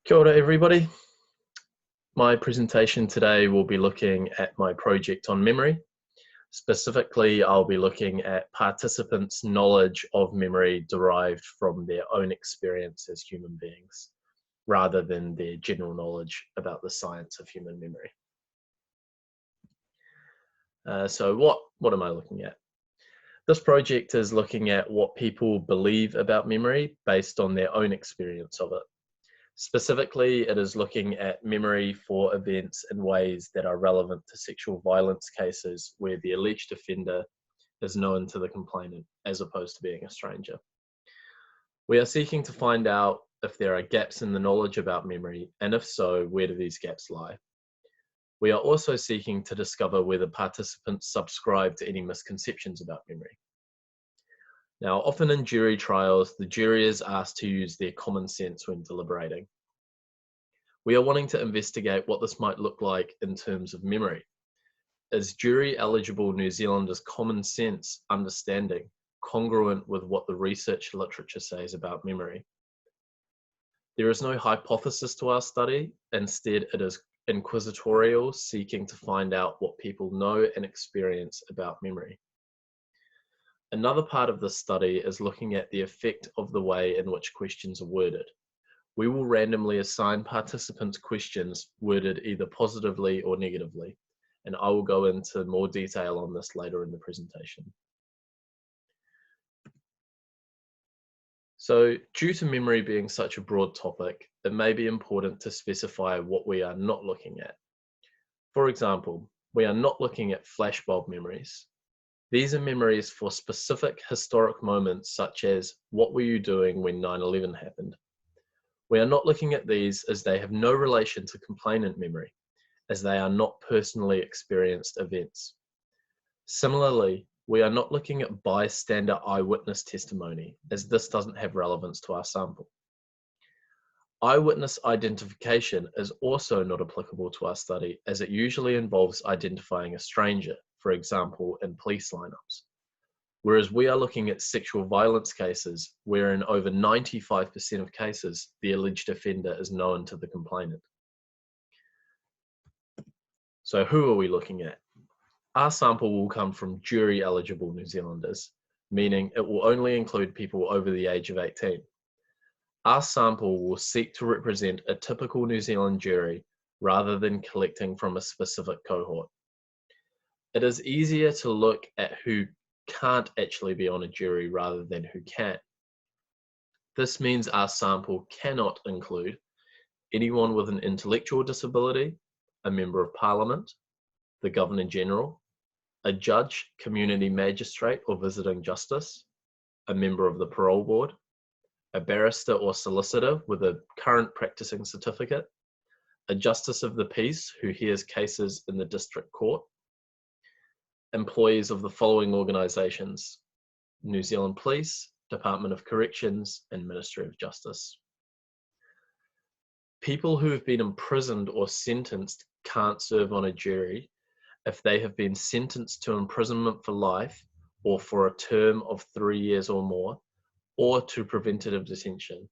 Kia ora everybody. My presentation today will be looking at my project on memory. Specifically, I'll be looking at participants' knowledge of memory derived from their own experience as human beings, rather than their general knowledge about the science of human memory. So what am I looking at? This project is looking at what people believe about memory based on their own experience of it. Specifically, it is looking at memory for events in ways that are relevant to sexual violence cases where the alleged offender is known to the complainant as opposed to being a stranger. We are seeking to find out if there are gaps in the knowledge about memory, and if so, where do these gaps lie? We are also seeking to discover whether participants subscribe to any misconceptions about memory. Now, often in jury trials, the jury is asked to use their common sense when deliberating. We are wanting to investigate what this might look like in terms of memory. Is jury-eligible New Zealanders' common sense understanding congruent with what the research literature says about memory? There is no hypothesis to our study. Instead, it is inquisitorial, seeking to find out what people know and experience about memory. Another part of this study is looking at the effect of the way in which questions are worded. We will randomly assign participants questions worded either positively or negatively, and I will go into more detail on this later in the presentation. So, due to memory being such a broad topic, it may be important to specify what we are not looking at. For example, we are not looking at flashbulb memories. These are memories for specific historic moments, such as what were you doing when 9/11 happened? We are not looking at these as they have no relation to complainant memory, as they are not personally experienced events. Similarly, we are not looking at bystander eyewitness testimony, as this doesn't have relevance to our sample. Eyewitness identification is also not applicable to our study, as it usually involves identifying a stranger, for example, in police lineups. Whereas we are looking at sexual violence cases where in over 95% of cases, the alleged offender is known to the complainant. So who are we looking at? Our sample will come from jury-eligible New Zealanders, meaning it will only include people over the age of 18. Our sample will seek to represent a typical New Zealand jury rather than collecting from a specific cohort. It is easier to look at who can't actually be on a jury rather than who can. This means our sample cannot include anyone with an intellectual disability, a member of parliament, the Governor-General, a judge, community magistrate or visiting justice, a member of the parole board, a barrister or solicitor with a current practicing certificate, a justice of the peace who hears cases in the district court, employees of the following organisations: New Zealand Police, Department of Corrections, and Ministry of Justice. People who have been imprisoned or sentenced can't serve on a jury if they have been sentenced to imprisonment for life or for a term of 3 years or more, or to preventative detention,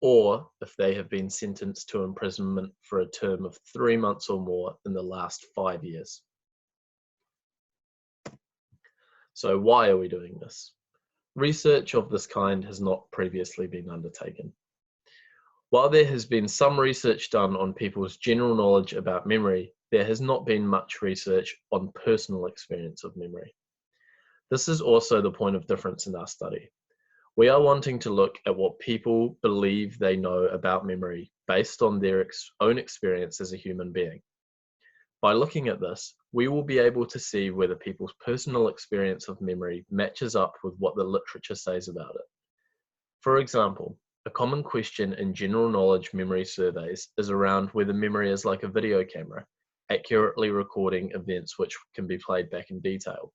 or if they have been sentenced to imprisonment for a term of 3 months or more in the last 5 years. So why are we doing this? Research of this kind has not previously been undertaken. While there has been some research done on people's general knowledge about memory, there has not been much research on personal experience of memory. This is also the point of difference in our study. We are wanting to look at what people believe they know about memory based on their own experience as a human being. By looking at this, we will be able to see whether people's personal experience of memory matches up with what the literature says about it. For example, a common question in general knowledge memory surveys is around whether memory is like a video camera, accurately recording events which can be played back in detail.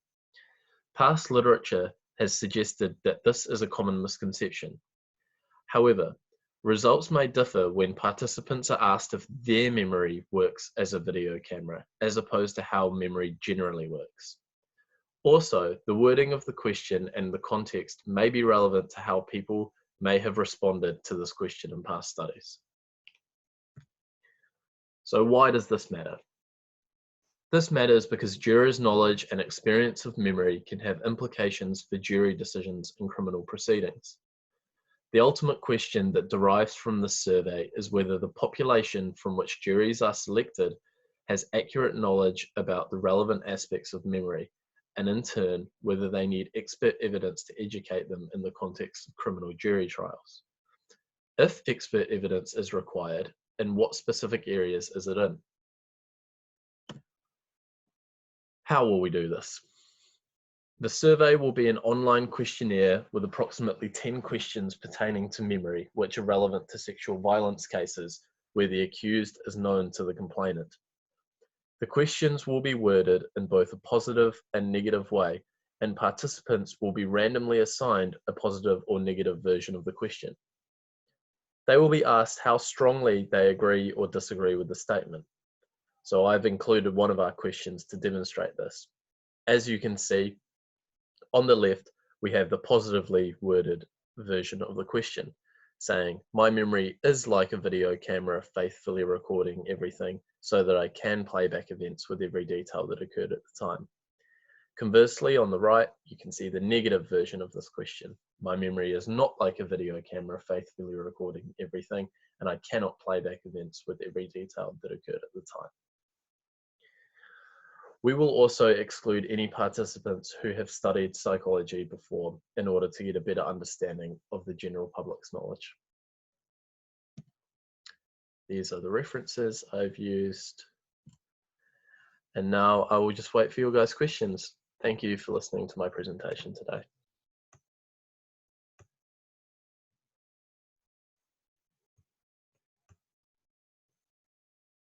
Past literature has suggested that this is a common misconception. However, results may differ when participants are asked if their memory works as a video camera, as opposed to how memory generally works. Also, the wording of the question and the context may be relevant to how people may have responded to this question in past studies. So why does this matter? This matters because jurors' knowledge and experience of memory can have implications for jury decisions in criminal proceedings. The ultimate question that derives from this survey is whether the population from which juries are selected has accurate knowledge about the relevant aspects of memory, and in turn, whether they need expert evidence to educate them in the context of criminal jury trials. If expert evidence is required, in what specific areas is it in? How will we do this? The survey will be an online questionnaire with approximately 10 questions pertaining to memory, which are relevant to sexual violence cases where the accused is known to the complainant. The questions will be worded in both a positive and negative way, and participants will be randomly assigned a positive or negative version of the question. They will be asked how strongly they agree or disagree with the statement. So I've included one of our questions to demonstrate this. As you can see, on the left, we have the positively worded version of the question, saying, my memory is like a video camera faithfully recording everything so that I can play back events with every detail that occurred at the time. Conversely, on the right, you can see the negative version of this question. My memory is not like a video camera faithfully recording everything, and I cannot play back events with every detail that occurred at the time. We will also exclude any participants who have studied psychology before in order to get a better understanding of the general public's knowledge. These are the references I've used. And now I will just wait for your guys' questions. Thank you for listening to my presentation today.